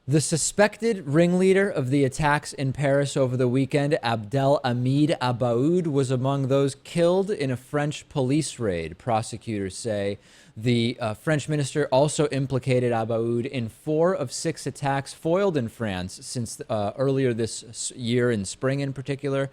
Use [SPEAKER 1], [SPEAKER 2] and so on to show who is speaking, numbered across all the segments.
[SPEAKER 1] The suspected ringleader of the attacks in Paris over the weekend, Abdelhamid Abaaoud, was among those killed in a French police raid, prosecutors say. The French minister also implicated Abaaoud in 4 of 6 attacks foiled in France since earlier this year, in spring in particular.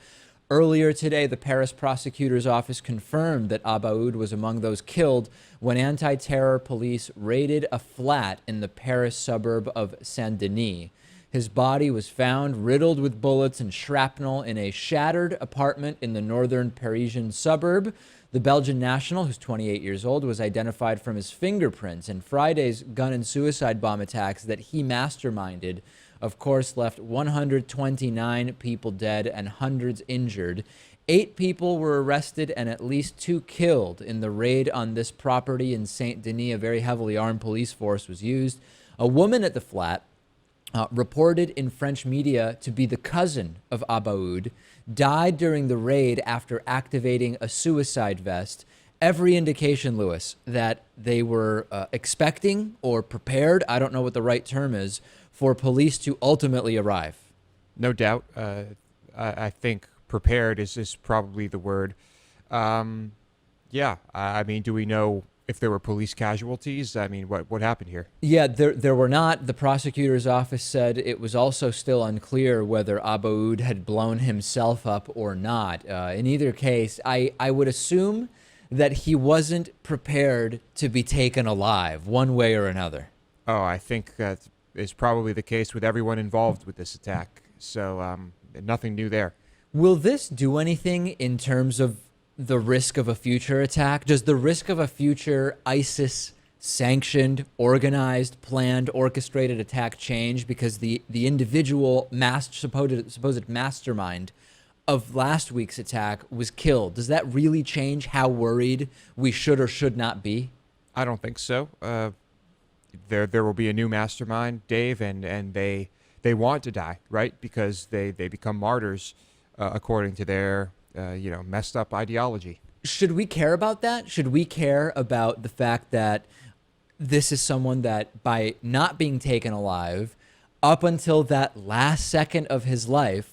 [SPEAKER 1] Earlier today, the Paris prosecutor's office confirmed that Abaaoud was among those killed when anti-terror police raided a flat in the Paris suburb of Saint-Denis. His body was found riddled with bullets and shrapnel in a shattered apartment in the northern Parisian suburb. The Belgian national, who's 28 years old, was identified from his fingerprints in Friday's gun and suicide bomb attacks that he masterminded. Of course, left 129 people dead and hundreds injured. 8 people were arrested and at least 2 killed in the raid on this property in Saint-Denis. A very heavily armed police force was used. A woman at the flat, reported in French media to be the cousin of Abaaoud, died during the raid after activating a suicide vest. Every indication, Lewis, that they were expecting or prepared, I don't know what the right term is, for police to ultimately arrive.
[SPEAKER 2] No doubt. I think prepared is probably the word. Yeah, I mean, do we know if there were police casualties? I mean, what happened here?
[SPEAKER 1] Yeah, there were not. The prosecutor's office said it was also still unclear whether Abaaoud had blown himself up or not. In either case, I would assume that he wasn't prepared to be taken alive one way or another.
[SPEAKER 2] Oh, I think that is probably the case with everyone involved with this attack. So nothing new there.
[SPEAKER 1] Will this do anything in terms of the risk of a future attack? Does the risk of a future ISIS-sanctioned, organized, planned, orchestrated attack change because the individual supposed mastermind of last week's attack was killed? Does that really change how worried we should or should not be?
[SPEAKER 2] I don't think so. There will be a new mastermind, Dave, and they want to die, right? Because they become martyrs according to their messed up ideology.
[SPEAKER 1] Should we care about that? Should we care about the fact that this is someone that, by not being taken alive, up until that last second of his life,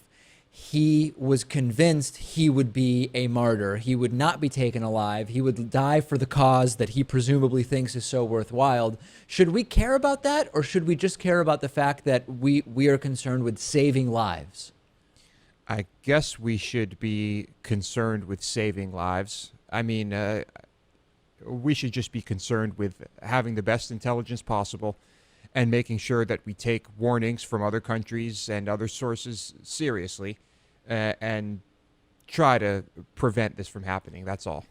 [SPEAKER 1] he was convinced he would be a martyr. He would not be taken alive. He would die for the cause that he presumably thinks is so worthwhile. Should we care about that, or should we just care about the fact that we are concerned with saving lives?
[SPEAKER 2] I guess we should be concerned with saving lives. I mean, we should just be concerned with having the best intelligence possible and making sure that we take warnings from other countries and other sources seriously and try to prevent this from happening. That's all.